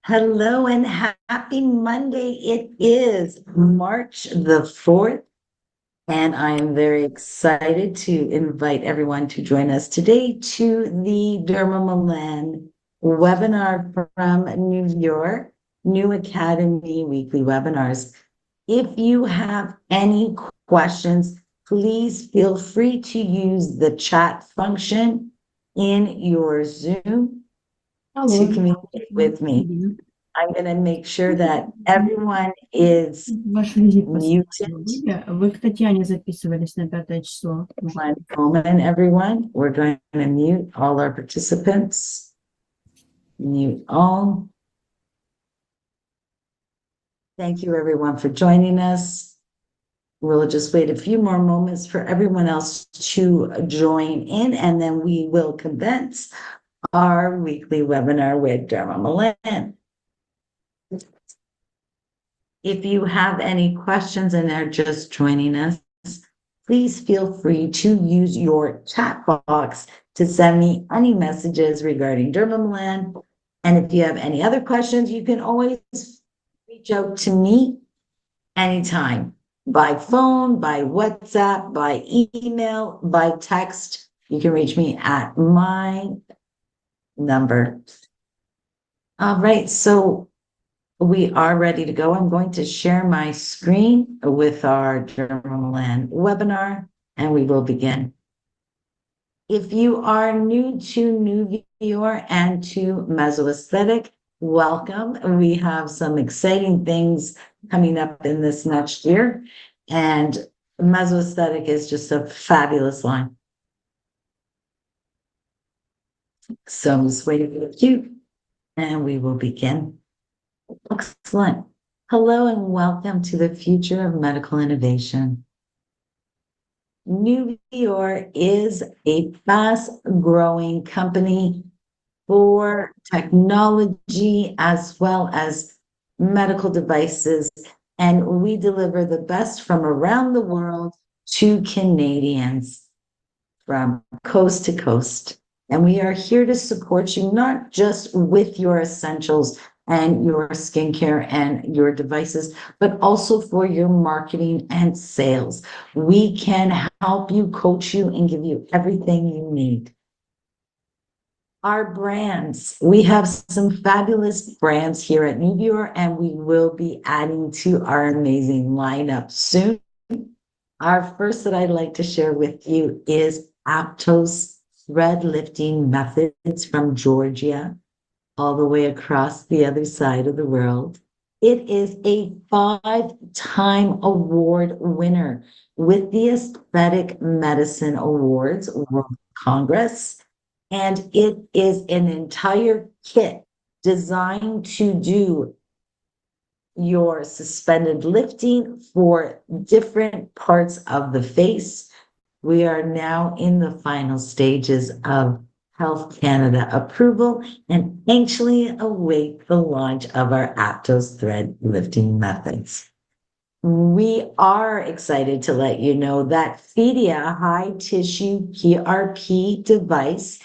Hello and happy Monday. It is March the 4th, and I am very excited to invite everyone to join us today to the dermamelan webinar from New York, New Academy weekly webinars. If you have any questions, please feel free to use the chat function in your Zoom to Алло, communicate with me. привет. I'm going to make sure that everyone is Ваш визит muted. посмотрела. Вы к Татьяне записывались на 5 число. Уже. One moment, everyone. We're going to mute all our participants. Mute all. Thank you, everyone, for joining us. We'll just wait a few more moments for everyone else to join in, and then we will commence our weekly webinar with dermamelan. If you have any questions and are just joining us, please feel free to use your chat box to send me any messages regarding dermamelan. And if you have any other questions, you can always reach out to me anytime by phone, by WhatsApp, by email, by text. You can reach me at my number. All right, so we are ready to go. I'm going to share my screen with our dermamelan webinar, and we will begin. If you are new to New Viewer and to Mesoaesthetic, welcome. We have some exciting things coming up in this next year, and Mesoaesthetic is just a fabulous line. So I'm just waiting for the cue, and we will begin. Excellent. Hello and welcome to the future of medical innovation. New York is a fast-growing company for technology as well as medical devices, and we deliver the best from around the world to Canadians from coast to coast. And we are here to support you, not just with your essentials and your skincare and your devices, but also for your marketing and sales. We can help you, coach you, and give you everything you need. Our brands, we have some fabulous brands here at New Viewer, and we will be adding to our amazing lineup soon. Our first that I'd like to share with you is Aptos thread lifting methods from Georgia, all the way across the other side of the world. It is a 5-time award winner with the Aesthetic Medicine Awards World Congress. And it is an entire kit designed to do your suspended lifting for different parts of the face. We are now in the final stages of Health Canada approval and anxiously await the launch of our Aptos thread lifting methods. We are excited to let you know that Phedia high tissue PRP device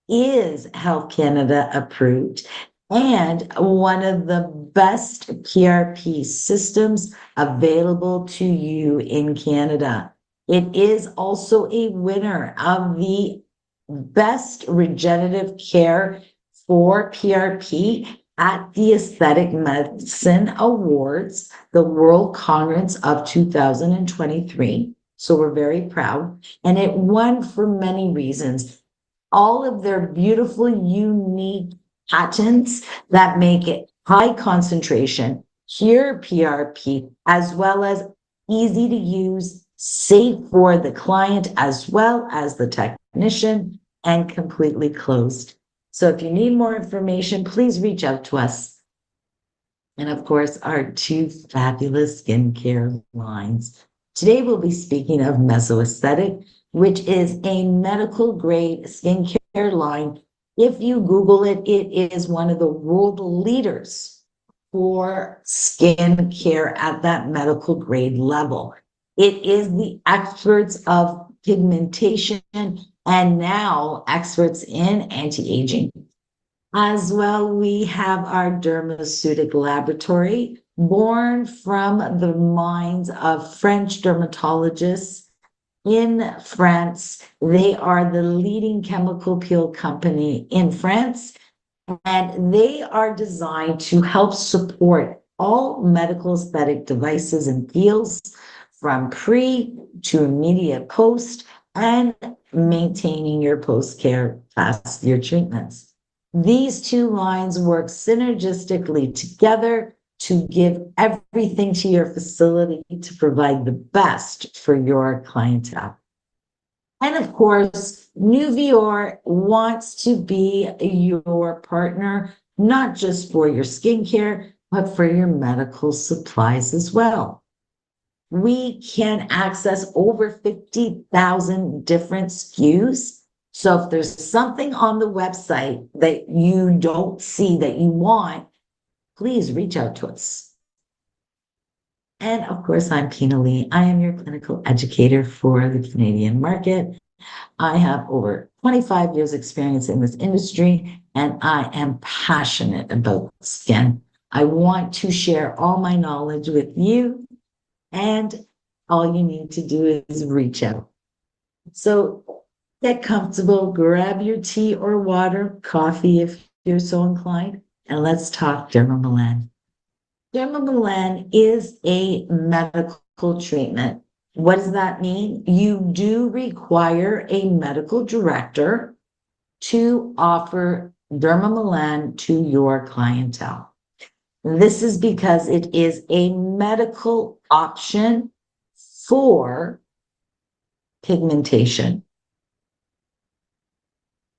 is Health Canada approved and one of the best PRP systems available to you in Canada. It is also a winner of the Best Regenerative Care for PRP at the Aesthetic Medicine Awards, the World Congress of 2023. So we're very proud. And it won for many reasons. All of their beautiful, unique patents that make it high concentration, pure PRP, as well as easy to use, safe for the client as well as the technician, and completely closed. So if you need more information, please reach out to us. And of course, our two fabulous skincare lines. Today we'll be speaking of Mesoaesthetic, which is a medical grade skincare line. If you Google it, it is one of the world leaders for skin care at that medical grade level. It is the experts of pigmentation and now experts in anti-aging. As well, we have our dermaceutic laboratory, born from the minds of French dermatologists in France. They are the leading chemical peel company in France, and they are designed to help support all medical aesthetic devices and peels from pre to immediate post and maintaining your post care past your treatments. These two lines work synergistically together to give everything to your facility to provide the best for your clientele. And of course, Nuvior wants to be your partner, not just for your skincare, but for your medical supplies as well. We can access over 50,000 different SKUs. So if there's something on the website that you don't see that you want, please reach out to us. And of course, I'm Pina Lee. I am your clinical educator for the Canadian market. I have over 25 years experience in this industry, and I am passionate about skin. I want to share all my knowledge with you, and all you need to do is reach out. So get comfortable, grab your tea or water, coffee if you're so inclined, and let's talk dermamelan. Dermamelan is a medical treatment. What does that mean? You do require a medical director to offer dermamelan to your clientele. This is because it is a medical option for pigmentation.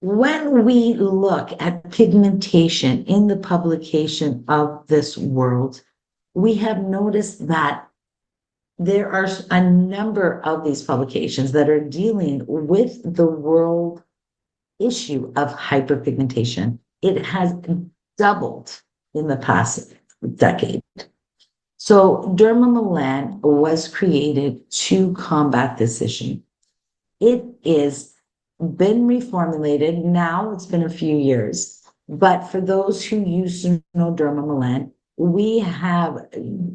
When we look at pigmentation in the publication of this world, we have noticed that there are a number of these publications that are dealing with the world issue of hyperpigmentation. It has doubled in the past decade. So dermamelan was created to combat this issue. It is been reformulated. Now it's been a few years, but for those who used to know dermamelan, we have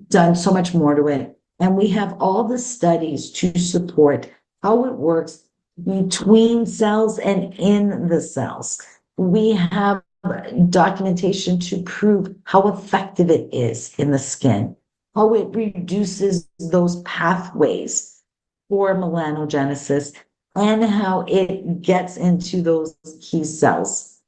done so much more to it. And we have all the studies to support how it works between cells and in the cells. We have documentation to prove how effective it is in the skin, how it reduces those pathways for melanogenesis, and how it gets into those key cells.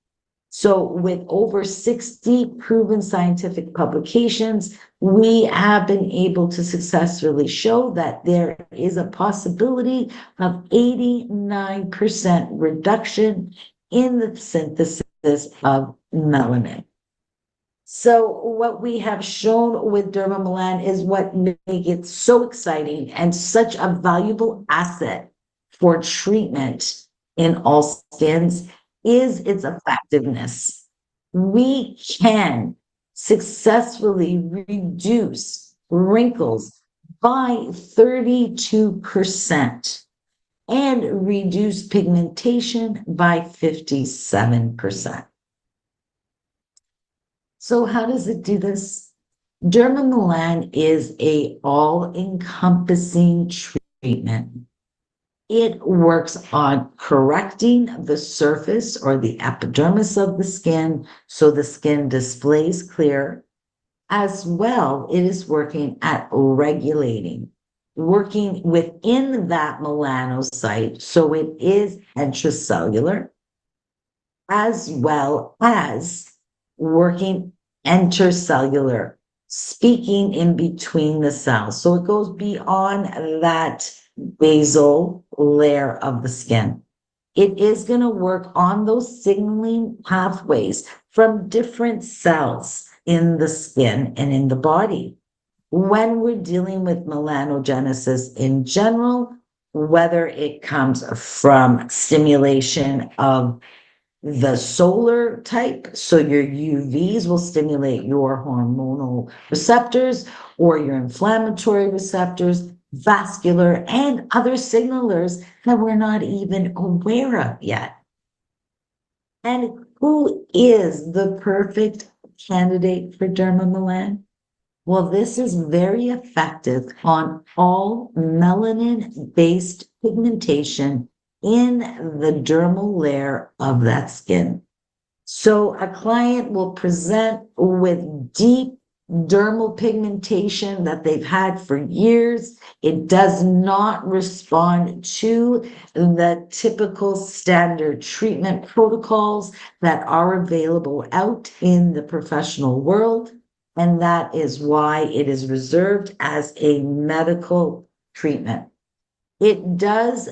So with over 60 proven scientific publications, we have been able to successfully show that there is a possibility of 89% reduction in the synthesis of melanin. So what we have shown with dermamelan is what makes it so exciting and such a valuable asset for treatment in all skins is its effectiveness. We can successfully reduce wrinkles by 32% and reduce pigmentation by 57%. So how does it do this? Dermamelan is an all-encompassing treatment. It works on correcting the surface or the epidermis of the skin so the skin displays clear. As well, it is working at regulating, working within that melanocyte so it is intracellular, as well as working intercellular, speaking in between the cells. So it goes beyond that basal layer of the skin. It is going to work on those signaling pathways from different cells in the skin and in the body. When we're dealing with melanogenesis in general, whether it comes from stimulation of the solar type, so your UVs will stimulate your hormonal receptors or your inflammatory receptors, vascular, and other signalers that we're not even aware of yet. And who is the perfect candidate for dermamelan? Well, this is very effective on all melanin-based pigmentation in the dermal layer of that skin. So a client will present with deep dermal pigmentation that they've had for years. It does not respond to the typical standard treatment protocols that are available out in the professional world. And that is why it is reserved as a medical treatment. It does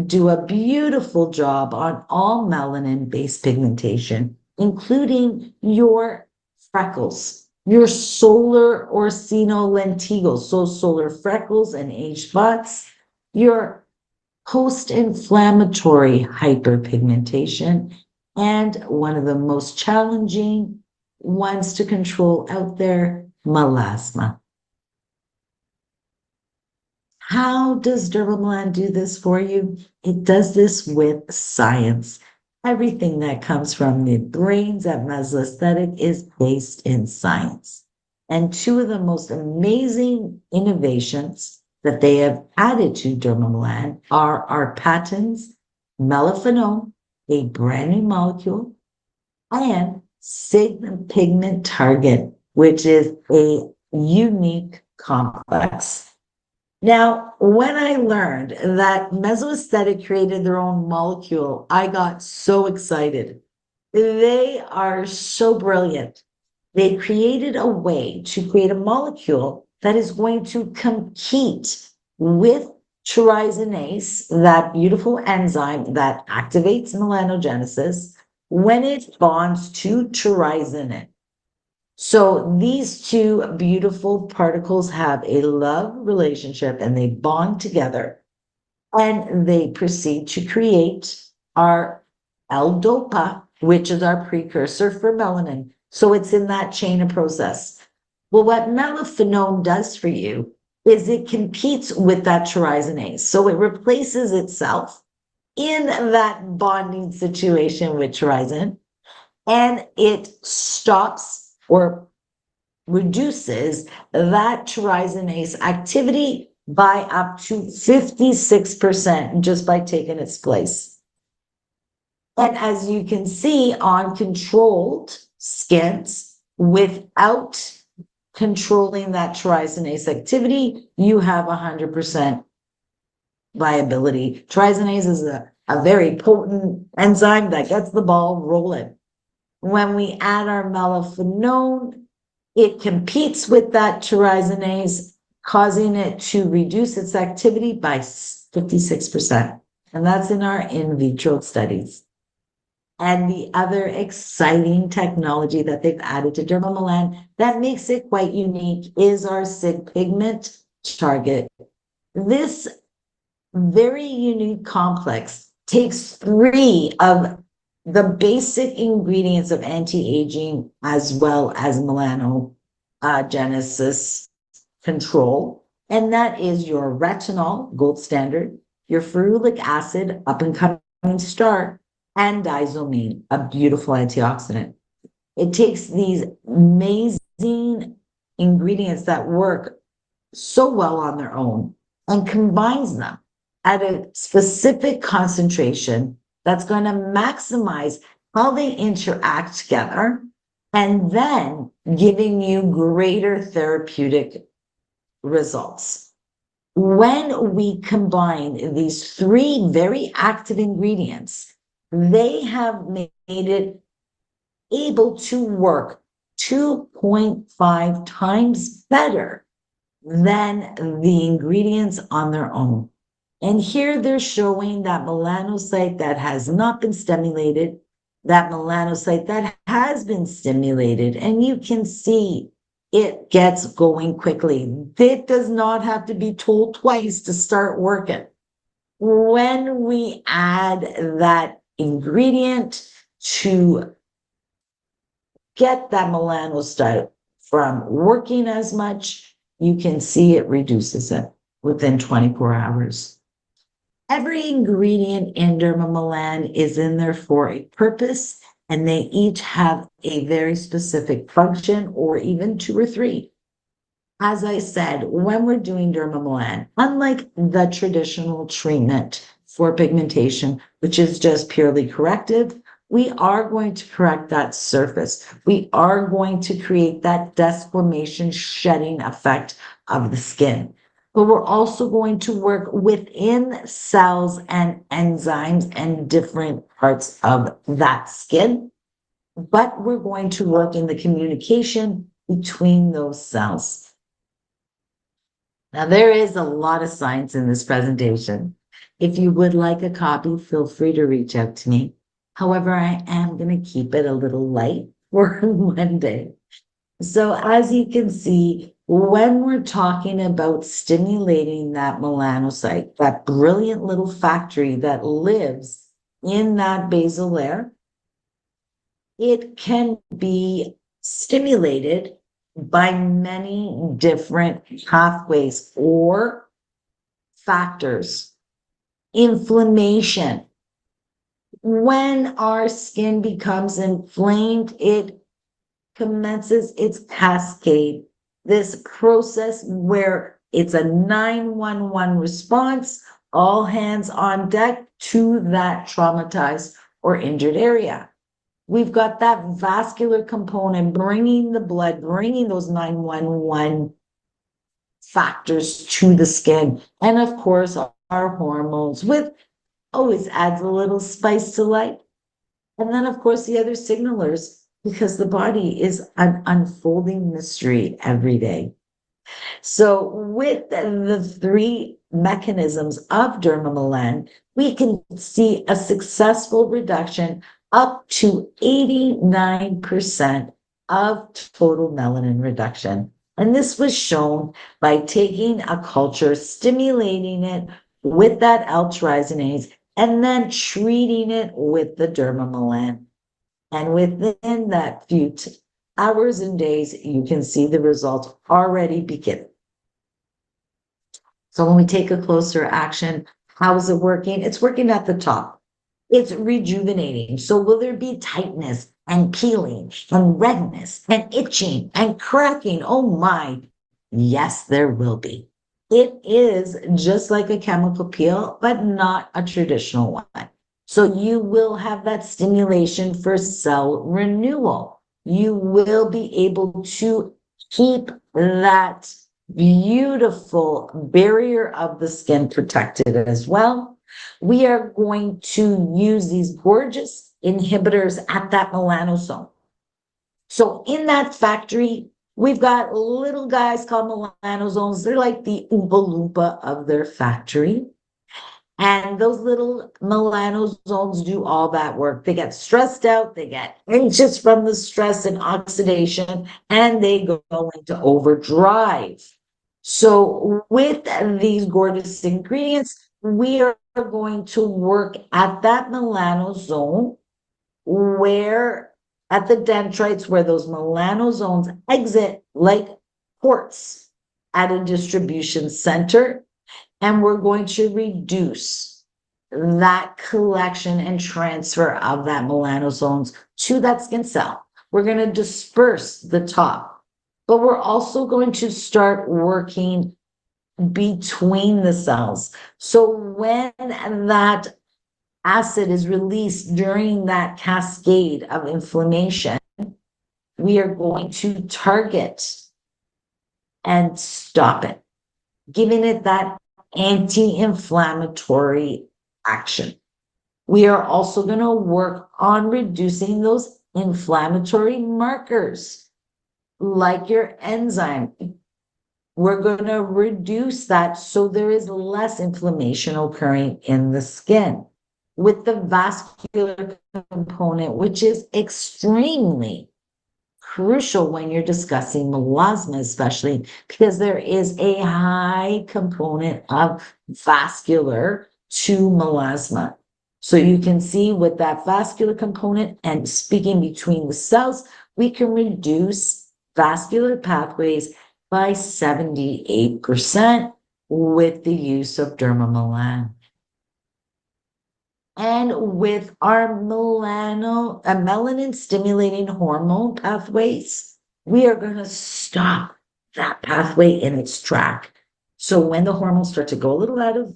do a beautiful job on all melanin-based pigmentation, including your freckles, your solar or senolentigos, so solar freckles and age spots, your post-inflammatory hyperpigmentation, and one of the most challenging ones to control out there, melasma. How does dermamelan do this for you? It does this with science. Everything that comes from the brains at Mesoaesthetic is based in science. And two of the most amazing innovations that they have added to dermamelan are our patents, melaphenone, a brand new molecule, and sigma pigment target, which is a unique complex. Now, when I learned that Mesoaesthetic created their own molecule, I got so excited. They are so brilliant. They created a way to create a molecule that is going to compete with trisinase, that beautiful enzyme that activates melanogenesis, when it bonds to trisinate. So these two beautiful particles have a love relationship and they bond together and they proceed to create our L-DOPA, which is our precursor for melanin. So it's in that chain of process. Well, what melaphenone does for you is it competes with that trisinase. So it replaces itself in that bonding situation with trisin, and it stops or reduces that trisinase activity by up to 56% just by taking its place. And as you can see on controlled skins, without controlling that trisinase activity, you have 100% viability. Trisinase is a very potent enzyme that gets the ball rolling. When we add our melaphenone, it competes with that trisinase, causing it to reduce its activity by 56%. And that's in our in vitro studies. And the other exciting technology that they've added to dermamelan that makes it quite unique is our SIG pigment target. This very unique complex takes three of the basic ingredients of anti-aging as well as melanogenesis control, and that is your retinol, gold standard, your ferulic acid, up and coming star, and diazomine, a beautiful antioxidant. It takes these amazing ingredients that work so well on their own and combines them at a specific concentration that's going to maximize how they interact together and then giving you greater therapeutic results. When we combine these three very active ingredients, they have made it able to work 2.5 times better than the ingredients on their own. And here they're showing that melanocyte that has not been stimulated, that melanocyte that has been stimulated, and you can see it gets going quickly. It does not have to be told twice to start working. When we add that ingredient to get that melanocyte from working as much, you can see it reduces it within 24 hours. Every ingredient in dermamelan is in there for a purpose, and they each have a very specific function, or even two or three. As I said, when we're doing dermamelan, unlike the traditional treatment for pigmentation, which is just purely corrective, we are going to correct that surface. We are going to create that desquamation shedding effect of the skin. But we're also going to work within cells and enzymes and different parts of that skin. But we're going to work in the communication between those cells. Now, there is a lot of science in this presentation. If you would like a copy, feel free to reach out to me. However, I am going to keep it a little light for Monday. So as you can see, when we're talking about stimulating that melanocyte, that brilliant little factory that lives in that basal layer, it can be stimulated by many different pathways or factors. Inflammation. When our skin becomes inflamed, it commences its cascade, this process where it's a 911 response, all hands on deck to that traumatized or injured area. We've got that vascular component bringing the blood, bringing those 911 factors to the skin. And of course, our hormones, with always adds a little spice to life. And then, of course, the other signalers, because the body is an unfolding mystery every day. So with the three mechanisms of dermamelan, we can see a successful reduction up to 89% of total melanin reduction. And this was shown by taking a culture, stimulating it with that L-trisinase, and then treating it with the dermamelan. And within that few hours and days, you can see the results already begin. So when we take a closer action, how is it working? It's working at the top. It's rejuvenating. So will there be tightness and peeling and redness and itching and cracking? Oh my, yes, there will be. It is just like a chemical peel, but not a traditional one. So you will have that stimulation for cell renewal. You will be able to keep that beautiful barrier of the skin protected as well. We are going to use these gorgeous inhibitors at that melanosome. So in that factory, we've got little guys called melanosomes. They're like the Oompa Loompa of their factory. And those little melanosomes do all that work. They get stressed out, they get anxious from the stress and oxidation, and they go into overdrive. So with these gorgeous ingredients, we are going to work at that melanosome where at the dendrites where those melanosomes exit like ports at a distribution center. And we're going to reduce that collection and transfer of that melanosomes to that skin cell. We're going to disperse the top, but we're also going to start working between the cells. So when that acid is released during that cascade of inflammation, we are going to target and stop it, giving it that anti-inflammatory action. We are also going to work on reducing those inflammatory markers, like your enzyme. We're going to reduce that so there is less inflammation occurring in the skin. With the vascular component, which is extremely crucial when you're discussing melasma, especially because there is a high component of vascular to melasma. So you can see with that vascular component and speaking between the cells, we can reduce vascular pathways by 78% with the use of dermamelan. And with our melanin stimulating hormone pathways, we are going to stop that pathway in its track. So when the hormones start to go a little out of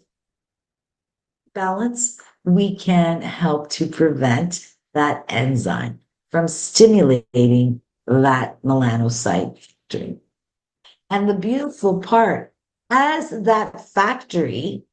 balance, we can help to prevent that enzyme from stimulating that melanocyte factory. And the beautiful part, as that factory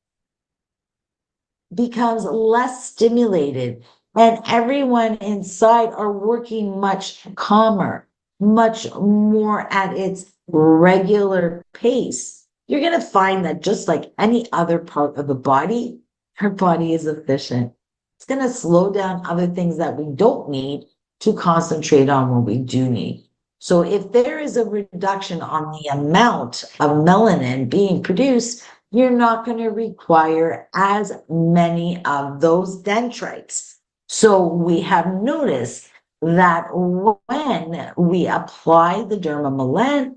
becomes less stimulated and everyone inside are working much calmer, much more at its regular pace, you're going to find that just like any other part of the body, our body is efficient. It's going to slow down other things that we don't need to concentrate on what we do need. So if there is a reduction on the amount of melanin being produced, you're not going to require as many of those dendrites. So we have noticed that when we apply the dermamelan,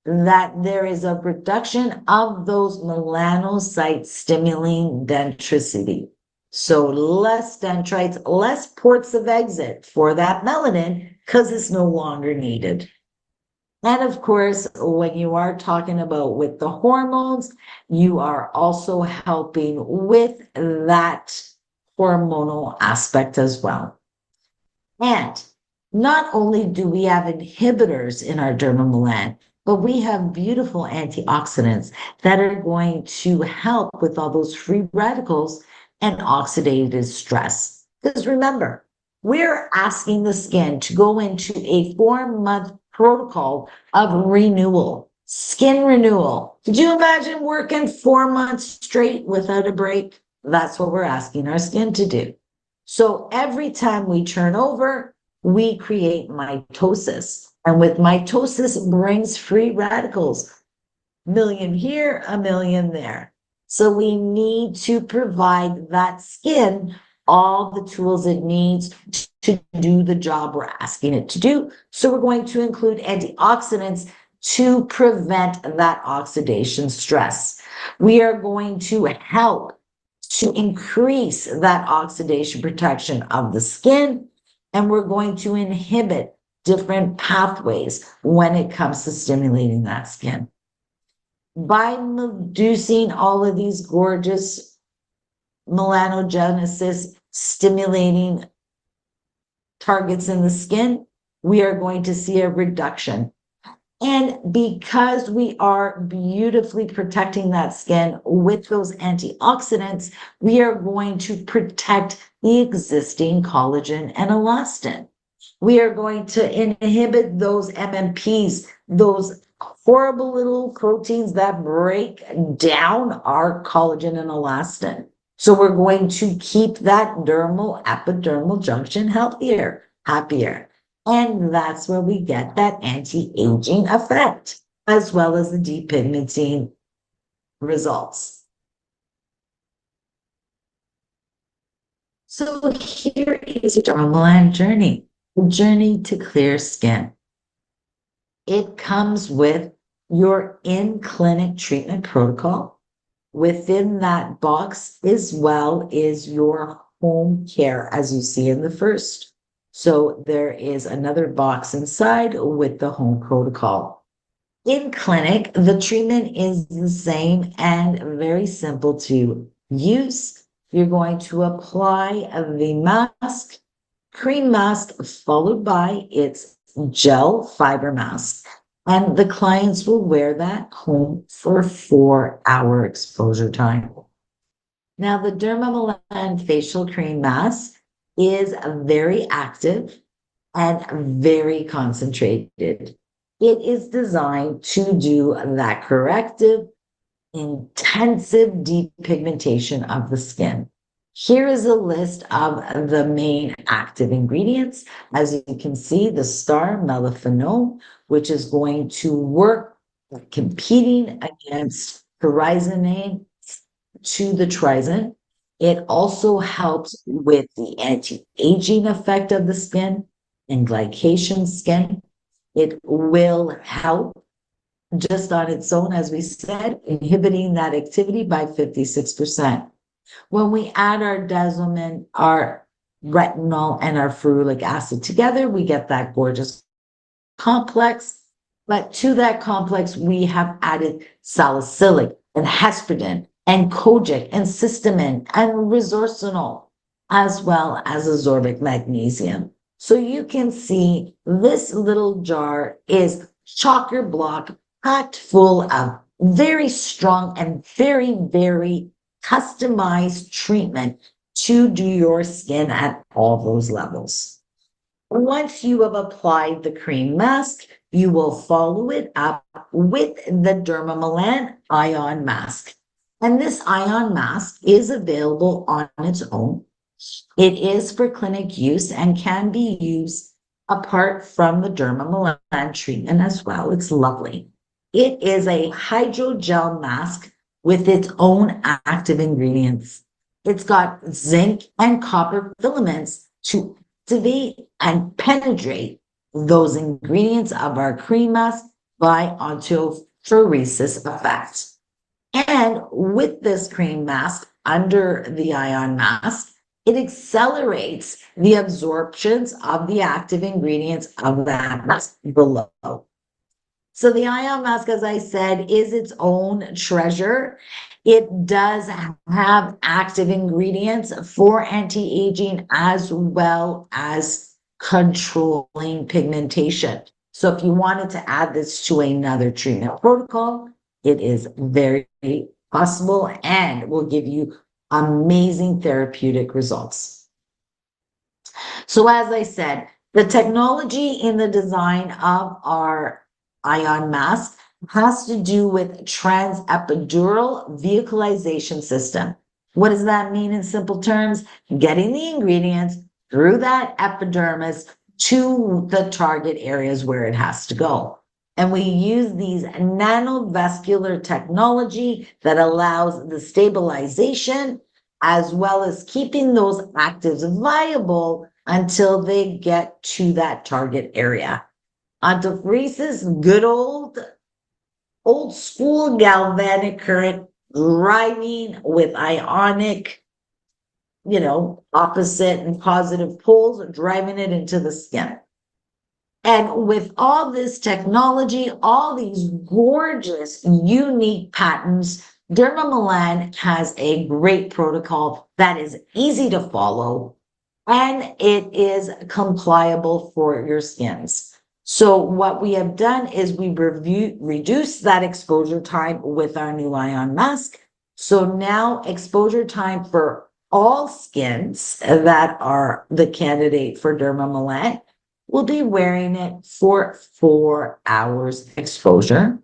that there is a reduction of those melanocyte stimulating dendricity. So less dendrites, less ports of exit for that melanin because it's no longer needed. And of course, when you are talking about with the hormones, you are also helping with that hormonal aspect as well. And not only do we have inhibitors in our dermamelan, but we have beautiful antioxidants that are going to help with all those free radicals and oxidative stress. Because remember, we're asking the skin to go into a 4-month protocol of renewal, skin renewal. Could you imagine working 4 months straight without a break? That's what we're asking our skin to do. So every time we turn over, we create mitosis. And with mitosis brings free radicals, a million here, a million there. So we need to provide that skin all the tools it needs to do the job we're asking it to do. So we're going to include antioxidants to prevent that oxidation stress. We are going to help to increase that oxidation protection of the skin, and we're going to inhibit different pathways when it comes to stimulating that skin. By reducing all of these gorgeous melanogenesis stimulating targets in the skin, we are going to see a reduction. And because we are beautifully protecting that skin with those antioxidants, we are going to protect the existing collagen and elastin. We are going to inhibit those MMPs, those horrible little proteins that break down our collagen and elastin. So we're going to keep that dermal epidermal junction healthier, happier. And that's where we get that anti-aging effect, as well as the depigmenting results. So here is your dermamelan journey, the journey to clear skin. It comes with your in-clinic treatment protocol. Within that box as well is your home care, as you see in the first. So there is another box inside with the home protocol. In clinic, the treatment is the same and very simple to use. You're going to apply the mask, cream mask, followed by its gel fiber mask. And the clients will wear that home for 4-hour exposure time. Now, the dermamelan facial cream mask is very active and very concentrated. It is designed to do that corrective, intensive depigmentation of the skin. Here is a list of the main active ingredients. As you can see, the star melaphenol, which is going to work competing against pyrazine to the trizine. It also helps with the anti-aging effect of the skin and glycation skin. It will help just on its own, as we said, inhibiting that activity by 56%. When we add our Desomen, our retinol, and our ferulic acid together, we get that gorgeous complex. But to that complex, we have added salicylic and hesperidin and kojic and cysteamine and resorcinol, as well as ascorbic magnesium. So you can see this little jar is chocker block packed full of very strong and very, very customized treatment to do your skin at all those levels. Once you have applied the cream mask, you will follow it up with the dermamelan ion mask. And this ion mask is available on its own. It is for clinic use and can be used apart from the dermamelan treatment as well. It's lovely. It is a hydrogel mask with its own active ingredients. It's got zinc and copper filaments to activate and penetrate those ingredients of our cream mask by autophoresis effect. And with this cream mask under the ion mask, it accelerates the absorptions of the active ingredients of that mask below. So the ion mask, as I said, is its own treasure. It does have active ingredients for anti-aging as well as controlling pigmentation. So if you wanted to add this to another treatment protocol, it is very possible and will give you amazing therapeutic results. So as I said, the technology in the design of our ion mask has to do with transepidural vehicleization system. What does that mean in simple terms? Getting the ingredients through that epidermis to the target areas where it has to go. And we use these nanovascular technology that allows the stabilization as well as keeping those actives viable until they get to that target area. Autophoresis, good old school galvanic current driving with ionic, opposite and positive poles, driving it into the skin. And with all this technology, all these gorgeous, unique patents, dermamelan has a great protocol that is easy to follow and it is compliable for your skins. So what we have done is we reduce that exposure time with our new ion mask. So now exposure time for all skins that are the candidate for dermamelan will be wearing it for 4 hours exposure.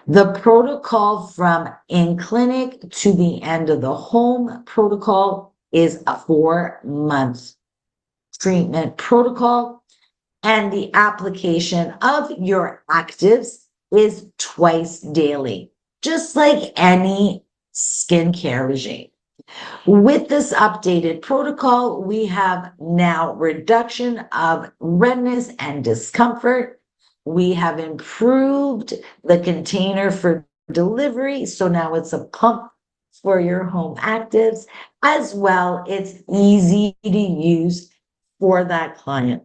The protocol from in clinic to the end of the home protocol is a 4-month treatment protocol. And the application of your actives is twice daily, just like any skincare regime. With this updated protocol, we have now reduction of redness and discomfort. We have improved the container for delivery. So now it's a pump for your home actives. As well, it's easy to use for that client.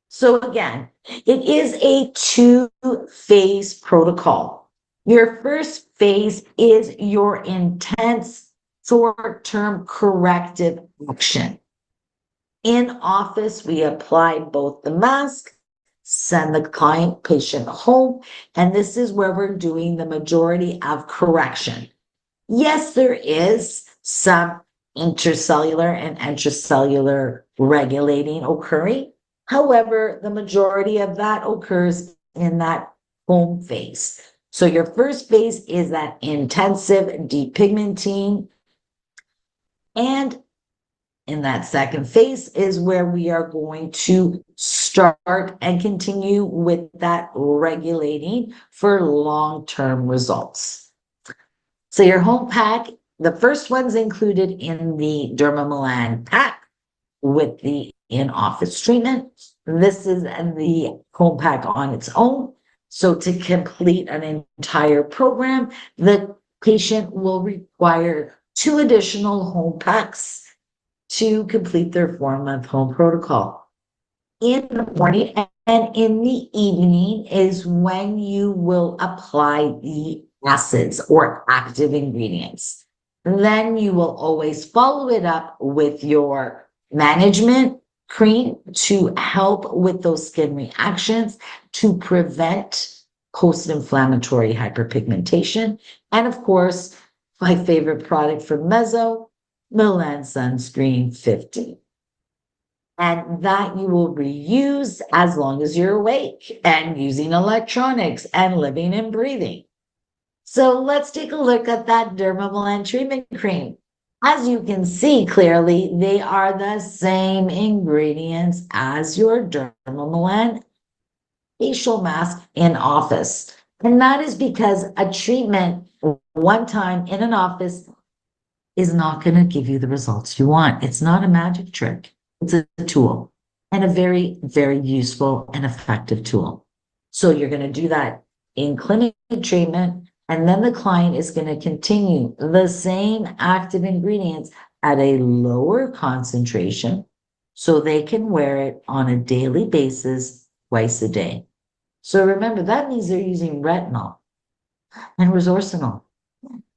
So again, it is a 2-phase protocol. Your first phase is your intense short-term corrective action. In office, we apply both the mask, send the client patient home, and this is where we're doing the majority of correction. Yes, there is some intercellular and intracellular regulating occurring. However, the majority of that occurs in that home phase. So your first phase is that intensive depigmenting. And in that second phase is where we are going to start and continue with that regulating for long-term results. So your home pack, the first one's included in the dermamelan pack with the in-office treatment. This is the home pack on its own. So to complete an entire program, the patient will require 2 additional home packs to complete their 4-month home protocol. In the morning and in the evening is when you will apply the acids or active ingredients. Then you will always follow it up with your management cream to help with those skin reactions to prevent post-inflammatory hyperpigmentation. And of course, my favorite product from Mezzo, Milan Sunscreen 50. And that you will reuse as long as you're awake and using electronics and living and breathing. So let's take a look at that dermamelan treatment cream. As you can see clearly, they are the same ingredients as your dermamelan facial mask in office. And that is because a treatment one time in an office is not going to give you the results you want. It's not a magic trick. It's a tool and a very, very useful and effective tool. So you're going to do that in clinic treatment, and then the client is going to continue the same active ingredients at a lower concentration so they can wear it on a daily basis twice a day. So remember, that means they're using retinol and resorcinol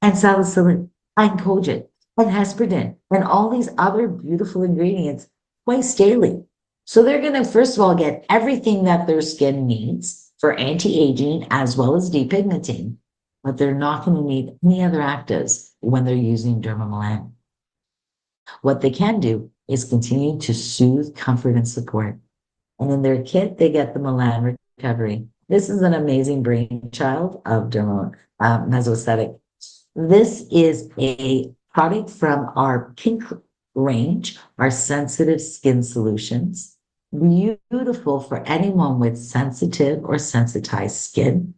and salicylic and kojic and hesperidin and all these other beautiful ingredients twice daily. So they're going to, first of all, get everything that their skin needs for anti-aging as well as depigmenting, but they're not going to need any other actives when they're using dermamelan. What they can do is continue to soothe, comfort, and support. And in their kit, they get the Melan Recovery. This is an amazing brainchild of Mesoaesthetic. This is a product from our pink range, our sensitive skin solutions. Beautiful for anyone with sensitive or sensitized skin.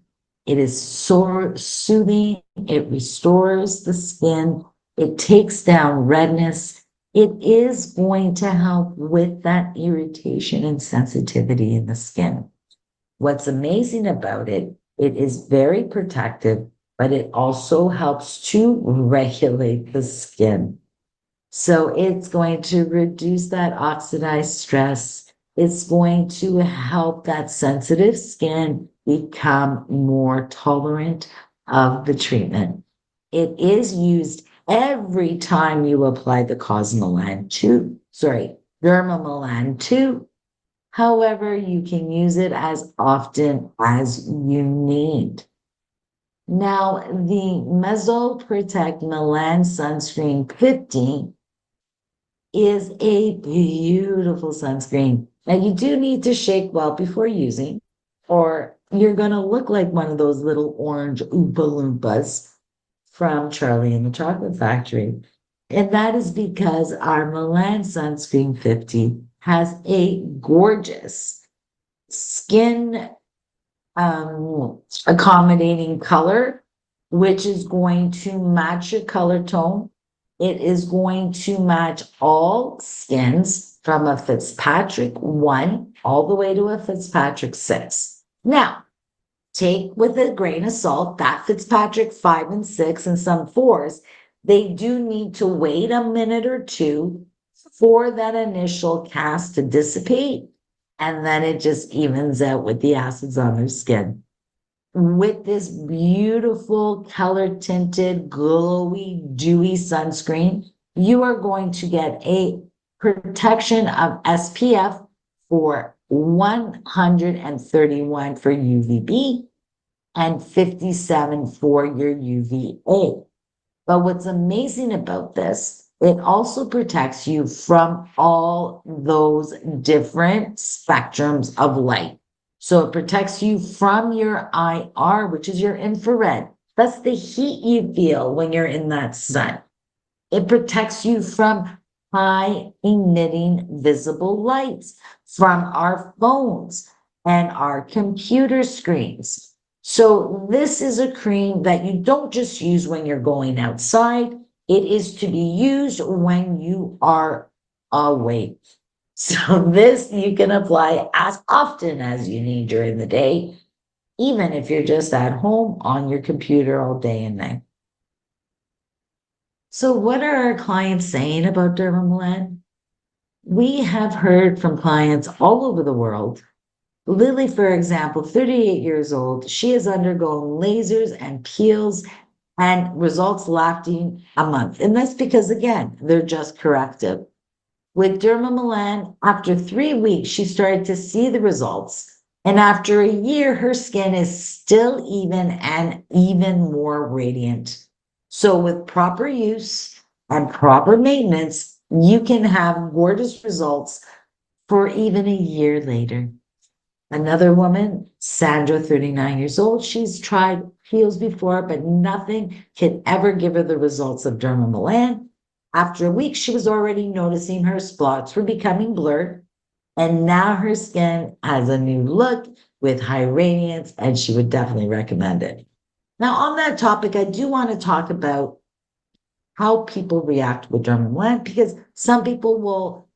It is so soothing. It restores the skin. It takes down redness. It is going to help with that irritation and sensitivity in the skin. What's amazing about it, it is very protective, but it also helps to regulate the skin. So it's going to reduce that oxidized stress. It's going to help that sensitive skin become more tolerant of the treatment. It is used every time you apply the dermamelan 2. However, you can use it as often as you need. Now, the Mezzo Protect Milan Sunscreen 50 is a beautiful sunscreen. Now, you do need to shake well before using, or you're going to look like one of those little orange Oompa Loompas from Charlie and the Chocolate Factory. And that is because our Milan Sunscreen 50 has a gorgeous skin accommodating color, which is going to match your color tone. It is going to match all skins from a Fitzpatrick 1 all the way to a Fitzpatrick 6. Now, take with a grain of salt that Fitzpatrick 5 and 6 and some 4s. They do need to wait a minute or two for that initial cast to dissipate, and then it just evens out with the acids on their skin. With this beautiful color tinted, glowy, dewy sunscreen, you are going to get a protection of SPF for 131 for UVB and 57 for your UVA. But what's amazing about this, it also protects you from all those different spectrums of light. So it protects you from your IR, which is your infrared. That's the heat you feel when you're in that sun. It protects you from high emitting visible lights from our phones and our computer screens. So this is a cream that you don't just use when you're going outside. It is to be used when you are awake. So this you can apply as often as you need during the day, even if you're just at home on your computer all day and night. So what are our clients saying about dermamelan? We have heard from clients all over the world. Lily, for example, 38 years old, she has undergone lasers and peels and results lasting a month. And that's because, again, they're just corrective. With dermamelan, after 3 weeks, she started to see the results. And after a year, her skin is still even and even more radiant. So, with proper use and proper maintenance, you can have gorgeous results for even a year later. Another woman, Sandra, 39 years old, she's tried peels before, but nothing can ever give her the results of dermamelan. After a week, she was already noticing her spots were becoming blurred, and now her skin has a new look with high radiance, and she would definitely recommend it. Now, on that topic, I do want to talk about how people react with dermamelan because some people will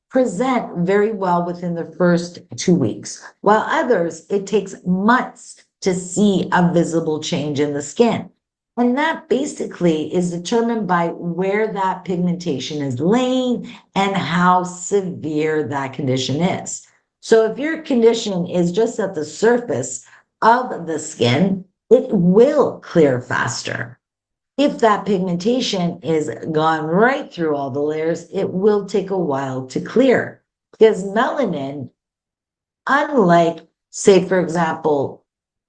present very well within the first 2 weeks, while others, it takes months to see a visible change in the skin. And that basically is determined by where that pigmentation is laying and how severe that condition is. So if your condition is just at the surface of the skin, it will clear faster. If that pigmentation is gone right through all the layers, it will take a while to clear because melanin, unlike, say, for example,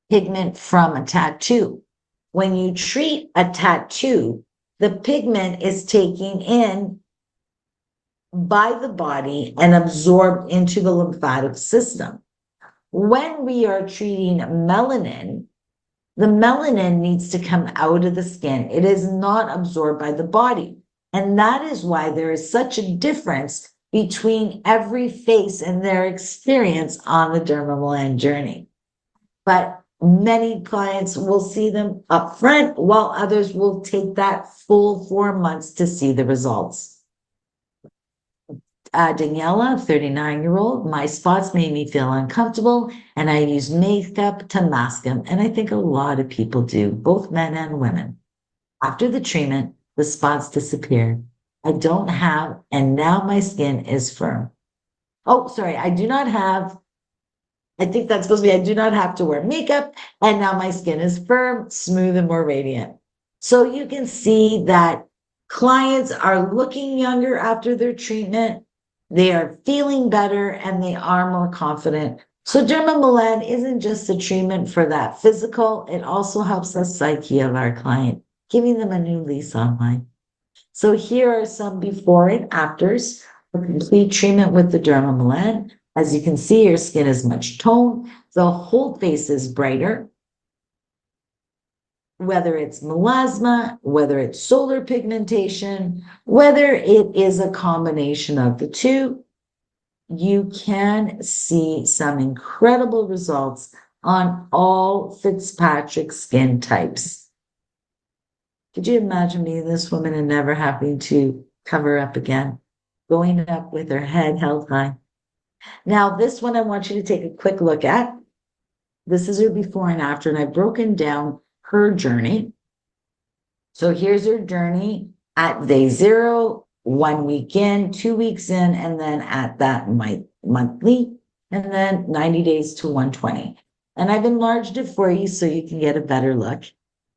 pigment from a tattoo, when you treat a tattoo, the pigment is taken in by the body and absorbed into the lymphatic system. When we are treating melanin, the melanin needs to come out of the skin. It is not absorbed by the body. And that is why there is such a difference between every face and their experience on the dermamelan journey. But many clients will see them up front, while others will take that full 4 months to see the results. Daniela, 39-year-old, my spots made me feel uncomfortable and I use makeup to mask them. And I think a lot of people do, both men and women. After the treatment, the spots disappeared. I don't have, and now my skin is firm. Oh, sorry, I do not have, I think that's supposed to be, I do not have to wear makeup and now my skin is firm, smooth, and more radiant. So you can see that clients are looking younger after their treatment. They are feeling better and they are more confident. So dermamelan isn't just a treatment for that physical, it also helps the psyche of our client, giving them a new lease on life. So here are some before and afters for complete treatment with the dermamelan. As you can see, your skin is much toned. The whole face is brighter. Whether it's melasma, whether it's solar pigmentation, whether it is a combination of the two, you can see some incredible results on all Fitzpatrick skin types. Could you imagine being this woman and never having to cover up again, going up with her head held high? Now, this one I want you to take a quick look at. This is her before and after, and I've broken down her journey. So here's her journey at day 0, 1 week in, 2 weeks in, and then at that monthly, and then 90 days to 120. And I've enlarged it for you so you can get a better look.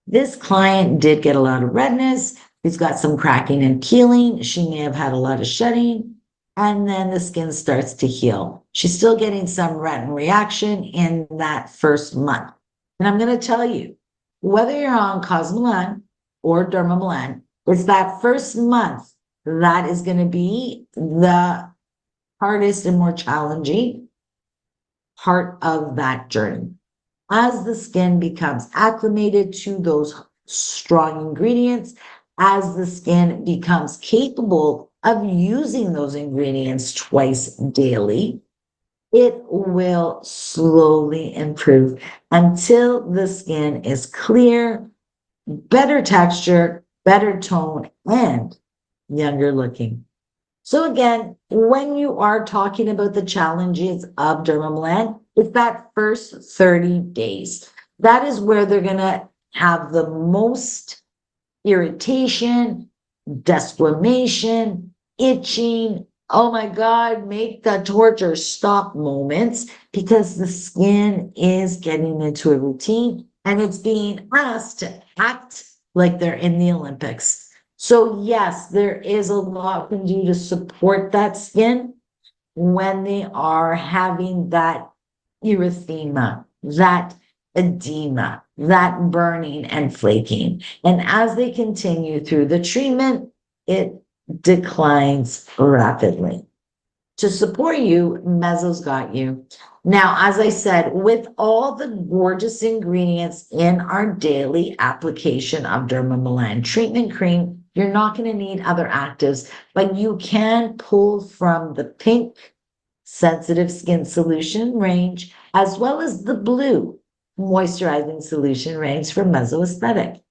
This client did get a lot of redness. He's got some cracking and peeling. She may have had a lot of shedding. And then the skin starts to heal. She's still getting some retin reaction in that first month. And I'm going to tell you, whether you're on Cosmelan or dermamelan, it's that first month that is going to be the hardest and more challenging part of that journey. As the skin becomes acclimated to those strong ingredients, as the skin becomes capable of using those ingredients twice daily, it will slowly improve until the skin is clear, better texture, better tone, and younger looking. So again, when you are talking about the challenges of dermamelan, it's that first 30 days. That is where they're going to have the most irritation, desquamation, itching. Oh my God, make the torture stop moments because the skin is getting into a routine and it's being asked to act like they're in the Olympics. So yes, there is a lot we can do to support that skin when they are having that erythema, that edema, that burning and flaking. And as they continue through the treatment, it declines rapidly. To support you, Mezzo's got you. Now, as I said, with all the gorgeous ingredients in our daily application of dermamelan treatment cream, you're not going to need other actives, but you can pull from the pink sensitive skin solution range, as well as the blue moisturizing solution range for Mezzo Aesthetic.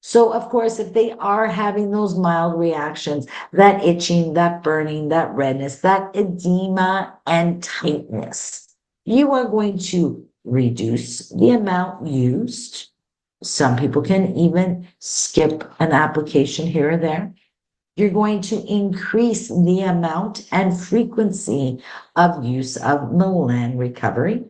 So, of course, if they are having those mild reactions, that itching, that burning, that redness, that edema and tightness, you are going to reduce the amount used. Some people can even skip an application here or there. You're going to increase the amount and frequency of use of Melan recovery.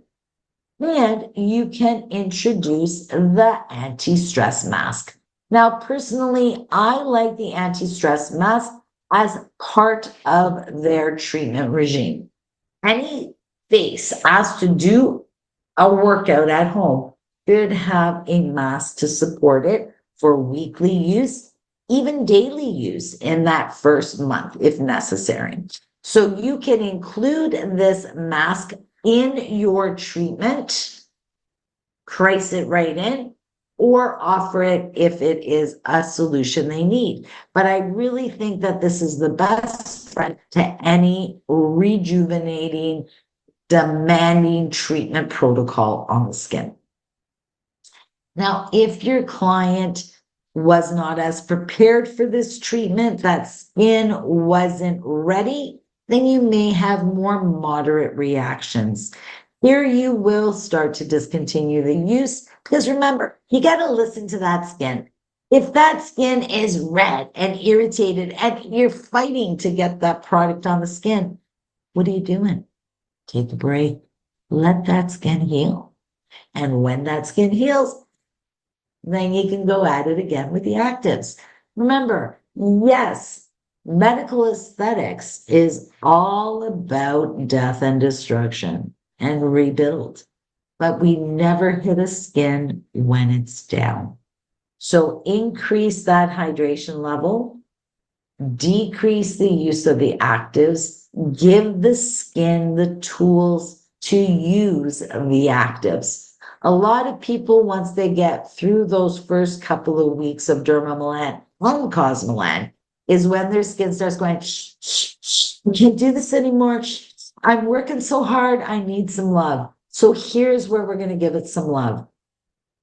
And you can introduce the anti-stress mask. Now, personally, I like the anti-stress mask as part of their treatment regime. Any face asked to do a workout at home should have a mask to support it for weekly use, even daily use in that first month if necessary. So you can include this mask in your treatment, price it right in, or offer it if it is a solution they need. But I really think that this is the best friend to any rejuvenating, demanding treatment protocol on the skin. Now, if your client was not as prepared for this treatment, that skin wasn't ready, then you may have more moderate reactions. Here you will start to discontinue the use because remember, you got to listen to that skin. If that skin is red and irritated and you're fighting to get that product on the skin, what are you doing? Take a break. Let that skin heal. And when that skin heals, then you can go at it again with the actives. Remember, yes, medical aesthetics is all about death and destruction and rebuild, but we never hit a skin when it's down. So increase that hydration level, decrease the use of the actives, give the skin the tools to use the actives. A lot of people, once they get through those first couple of weeks of dermamelan and cosmelan, is when their skin starts going, shh, shh, shh, we can't do this anymore. Shh, I'm working so hard. I need some love. So here's where we're going to give it some love.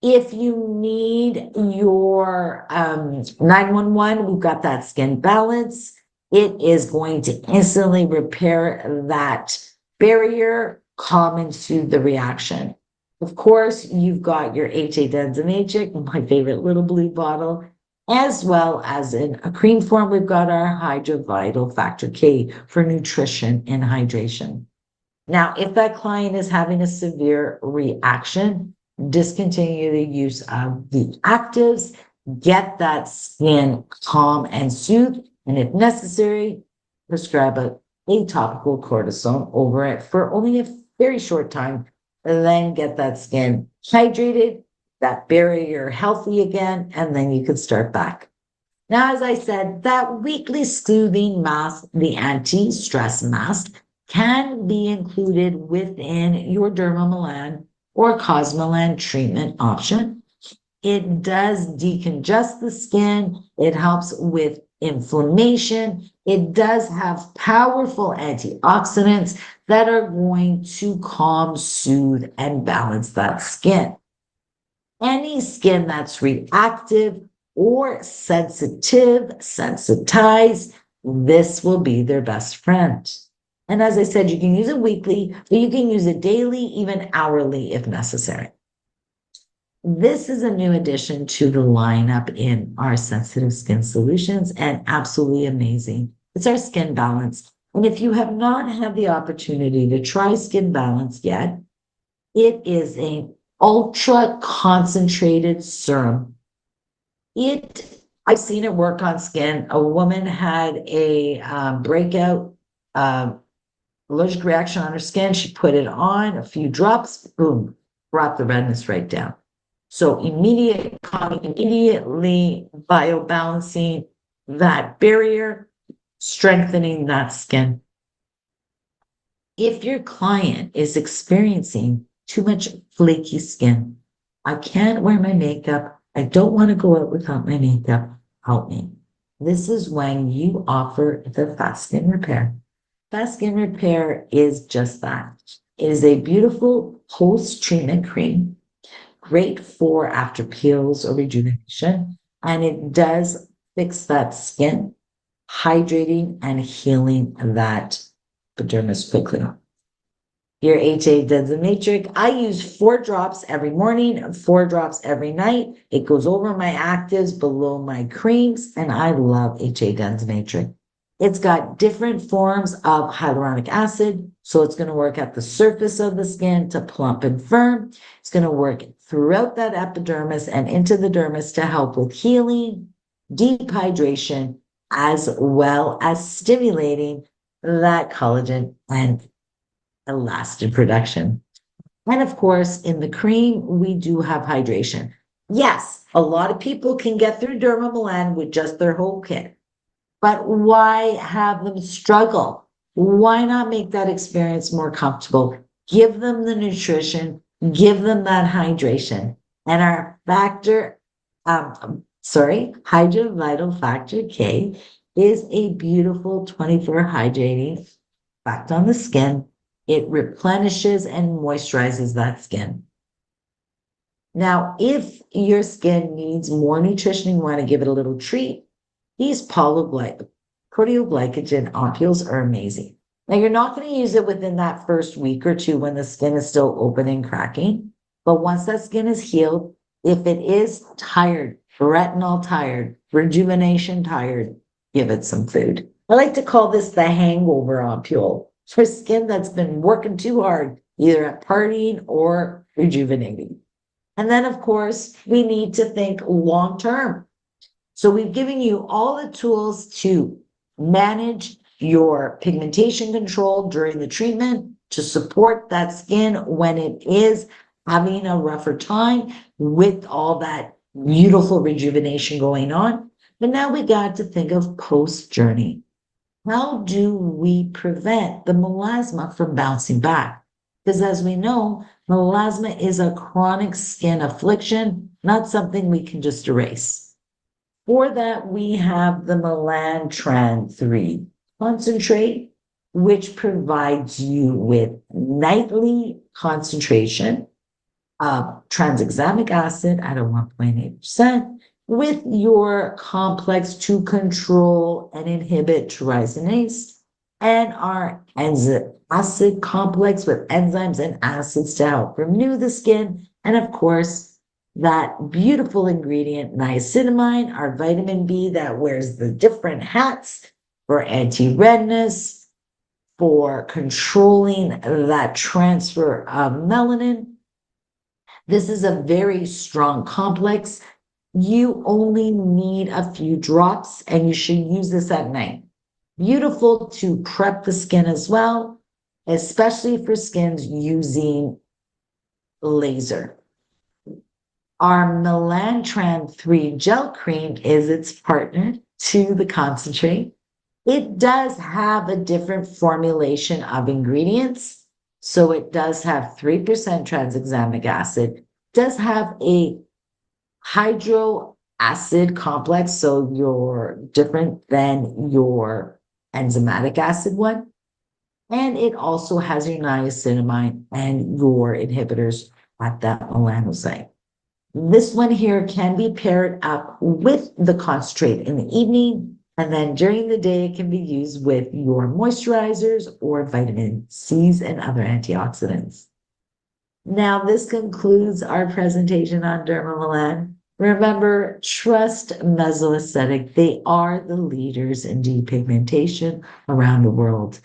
If you need your 911, we've got that skin balance. It is going to instantly repair that barrier, calm and soothe the reaction. Of course, you've got your HA Densimagic, my favorite little blue bottle, as well as in a cream form, we've got our Hydra Vital Factor K for nutrition and hydration. Now, if that client is having a severe reaction, discontinue the use of the actives, get that skin calm and soothed, and if necessary, prescribe a topical cortisone over it for only a very short time, and then get that skin hydrated, that barrier healthy again, and then you can start back. Now, as I said, that weekly soothing mask, the anti-stress mask, can be included within your dermamelan or cosmelan treatment option. It does decongest the skin. It helps with inflammation. It does have powerful antioxidants that are going to calm, soothe, and balance that skin. Any skin that's reactive or sensitive, sensitized, this will be their best friend. And as I said, you can use it weekly, but you can use it daily, even hourly if necessary. This is a new addition to the lineup in our sensitive skin solutions and absolutely amazing. It's our Skin Balance. And if you have not had the opportunity to try Skin Balance yet, it is an ultra concentrated serum. I've seen it work on skin. A woman had a breakout allergic reaction on her skin. She put it on, a few drops, boom, brought the redness right down. So immediately biobalancing that barrier, strengthening that skin. If your client is experiencing too much flaky skin, I can't wear my makeup, I don't want to go out without my makeup, help me. This is when you offer the Fast Skin Repair. Fast Skin Repair is just that. It is a beautiful post-treatment cream, great for after peels or rejuvenation, and it does fix that skin, hydrating and healing that epidermis quickly. Your HA Matrix. I use 4 drops every morning and 4 drops every night. It goes over my actives below my creams, and I love HA Matrix. It's got different forms of hyaluronic acid, so it's going to work at the surface of the skin to plump and firm. It's going to work throughout that epidermis and into the dermis to help with healing, deep hydration, as well as stimulating that collagen and elastin production. And of course, in the cream, we do have hydration. Yes, a lot of people can get through dermamelan with just their whole kit. But why have them struggle? Why not make that experience more comfortable? Give them the nutrition, give them that hydration. And our Hydro Vital Factor K is a beautiful 24 hydrating effect on the skin. It replenishes and moisturizes that skin. Now, if your skin needs more nutrition, you want to give it a little treat, these proteoglycogen ampules are amazing. Now, you're not going to use it within that first week or two when the skin is still open and cracking. But once that skin is healed, if it is tired, retinol tired, rejuvenation tired, give it some food. I like to call this the hangover ampule for skin that's been working too hard, either at partying or rejuvenating. And then, of course, we need to think long term. So we've given you all the tools to manage your pigmentation control during the treatment, to support that skin when it is having a rougher time with all that beautiful rejuvenation going on. But now we got to think of post journey. How do we prevent the melasma from bouncing back? Because as we know, melasma is a chronic skin affliction, not something we can just erase. For that, we have the Melantran 3 concentrate, which provides you with nightly concentration of tranexamic acid at a 1.8% with your complex to control and inhibit tyrosinase and our acid complex with enzymes and acids to help renew the skin. And of course, that beautiful ingredient, niacinamide, our vitamin B that wears the different hats for anti-redness, for controlling that transfer of melanin. This is a very strong complex. You only need a few drops and you should use this at night. Beautiful to prep the skin as well, especially for skins using laser. Our Melantran 3 gel cream is its partner to the concentrate. It does have a different formulation of ingredients. So it does have 3% tranexamic acid, does have a hydro acid complex, so you're different than your enzymatic acid one. And it also has your niacinamide and your inhibitors at that melanocyte. This one here can be paired up with the concentrate in the evening, and then during the day, it can be used with your moisturizers or vitamin C's and other antioxidants. Now, this concludes our presentation on dermamelan. Remember, trust Mesoaesthetic. They are the leaders in depigmentation around the world.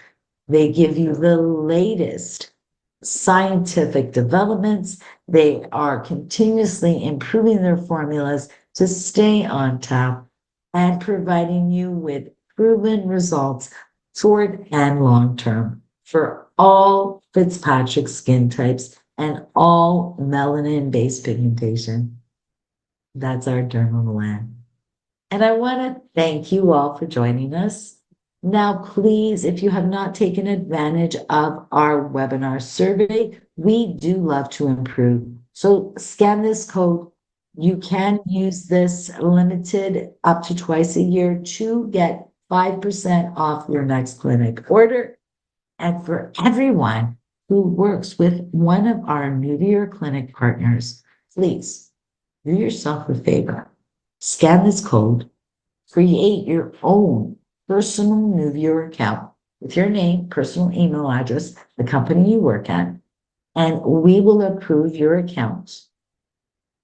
They give you the latest scientific developments. They are continuously improving their formulas to stay on top and providing you with proven results short and long term for all Fitzpatrick skin types and all melanin-based pigmentation. That's our dermamelan. And I want to thank you all for joining us. Now, please, if you have not taken advantage of our webinar survey, we do love to improve. So scan this code. You can use this limited up to twice a year to get 5% off your next clinic order. And for everyone who works with one of our New Year clinic partners, please do yourself a favor. Scan this code, create your own personal New Viewer account with your name, personal email address, the company you work at, and we will approve your account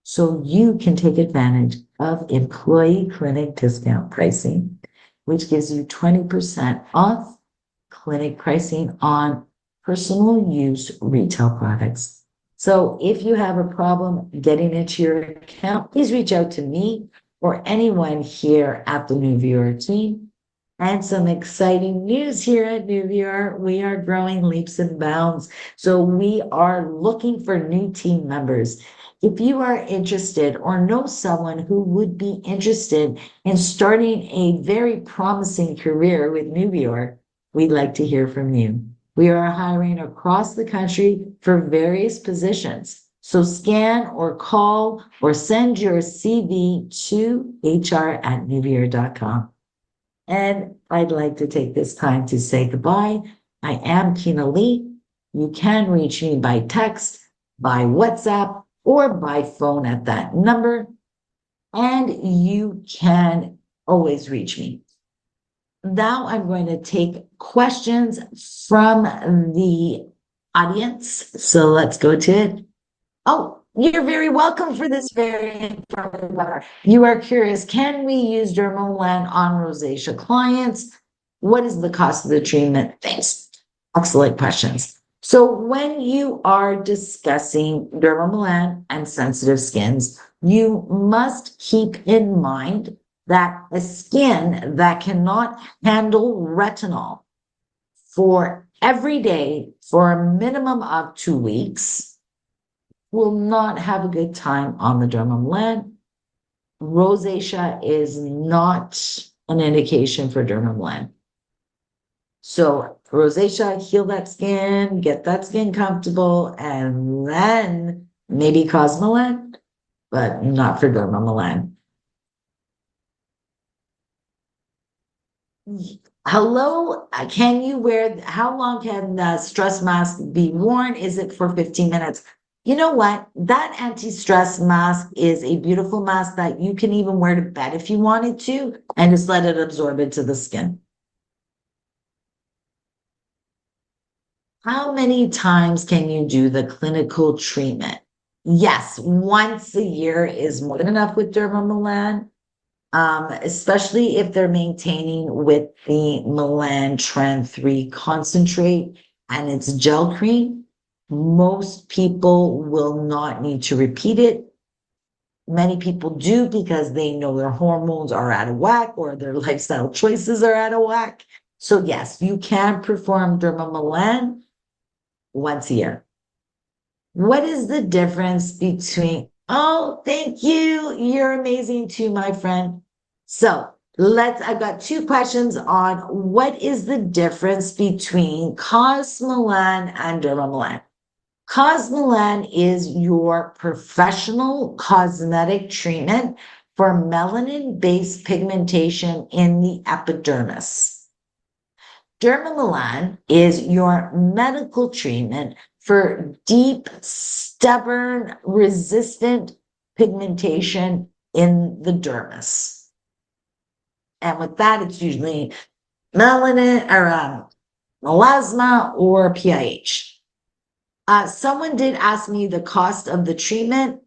so you can take advantage of employee clinic discount pricing, which gives you 20% off clinic pricing on personal use retail products. So if you have a problem getting into your account, please reach out to me or anyone here at the New Viewer team. And some exciting news here at New Viewer. We are growing leaps and bounds. So we are looking for new team members. If you are interested or know someone who would be interested in starting a very promising career with New Viewer, we'd like to hear from you. We are hiring across the country for various positions. So scan or call or send your CV to hr@newviewer.com. And I'd like to take this time to say goodbye. I am Kina Lee. You can reach me by text, by WhatsApp, or by phone at that number. And you can always reach me. Now I'm going to take questions from the audience. So let's go to it. Oh, you're very welcome for this very informative webinar. You are curious, can we use dermamelan on rosacea clients? What is the cost of the treatment? Thanks. Excellent questions. So when you are discussing dermamelan and sensitive skins, you must keep in mind that a skin that cannot handle retinol for every day for a minimum of 2 weeks will not have a good time on the dermamelan. Rosacea is not an indication for dermamelan. So rosacea, heal that skin, get that skin comfortable, and then maybe cosmelan, but not for dermamelan. Hello, can you wear, how long can the stress mask be worn? Is it for 15 minutes? You know what? That anti-stress mask is a beautiful mask that you can even wear to bed if you wanted to, and just let it absorb into the skin. How many times can you do the clinical treatment? Yes, once a year is more than enough with dermamelan. Especially if they're maintaining with the Melan 3 concentrate and it's gel cream. Most people will not need to repeat it. Many people do because they know their hormones are out of whack or their lifestyle choices are out of whack. So yes, you can perform dermamelan once a year. What is the difference between, oh, thank you. You're amazing too, my friend. So I've got 2 questions on what is the difference between cosmelan and dermamelan. Cosmelan is your professional cosmetic treatment for melanin-based pigmentation in the epidermis. Dermamelan is your medical treatment for deep, stubborn, resistant pigmentation in the dermis. And with that, it's usually melanin or melasma or PIH. Someone did ask me the cost of the treatment.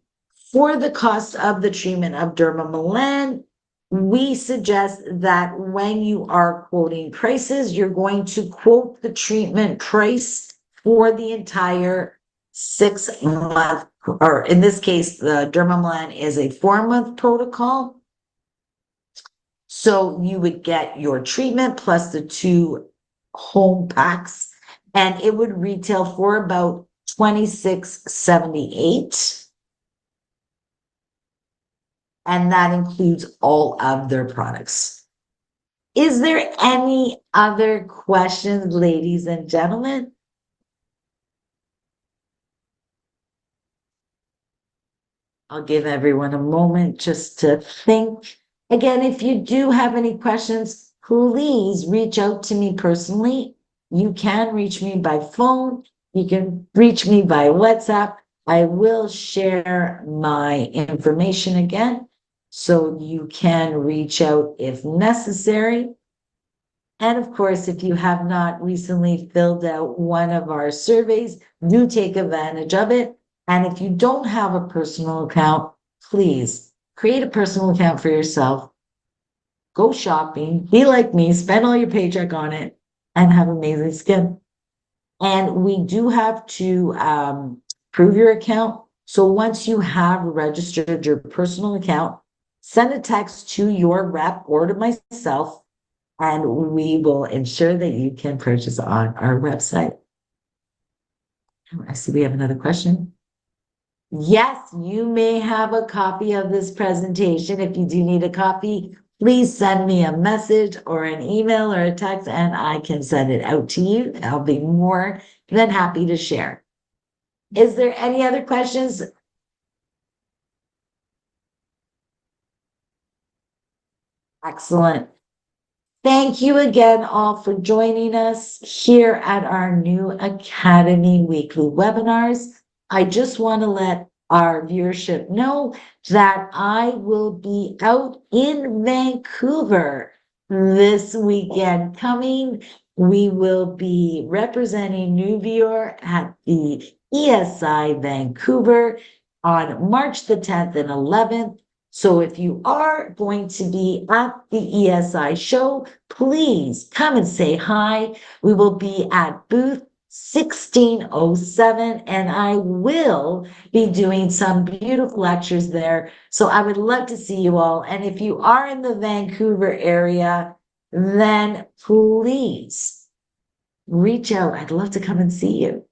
For the cost of the treatment of dermamelan, we suggest that when you are quoting prices, you're going to quote the treatment price for the entire 6 month, or in this case, the dermamelan is a 4 month protocol. So you would get your treatment plus the 2 home packs, and it would retail for about $26.78. And that includes all of their products. Is there any other questions, ladies and gentlemen? I'll give everyone a moment just to think. Again, if you do have any questions, please reach out to me personally. You can reach me by phone. You can reach me by WhatsApp. I will share my information again, so you can reach out if necessary. And of course, if you have not recently filled out one of our surveys, do take advantage of it. And if you don't have a personal account, please create a personal account for yourself. Go shopping, be like me, spend all your paycheck on it, and have amazing skin. And we do have to prove your account. So once you have registered your personal account, send a text to your rep or to myself, and we will ensure that you can purchase on our website. I see we have another question. Yes, you may have a copy of this presentation. If you do need a copy, please send me a message or an email or a text, and I can send it out to you. I'll be more than happy to share. Is there any other questions? Excellent. Thank you again all for joining us here at our new Academy weekly webinars. I just want to let our viewership know that I will be out in Vancouver this weekend coming. We will be representing New Viewer at the ESI Vancouver on March the 10th and 11th. So if you are going to be at the ESI show, please come and say hi. We will be at booth 1607, and I will be doing some beautiful lectures there. So I would love to see you all. And if you are in the Vancouver area, then please reach out. I'd love to come and see you.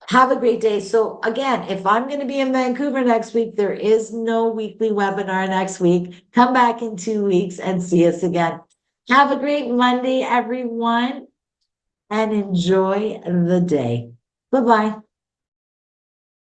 Have a great day. So again, if I'm going to be in Vancouver next week, there is no weekly webinar next week. Come back in 2 weeks and see us again. Have a great Monday, everyone, and enjoy the day. Bye-bye.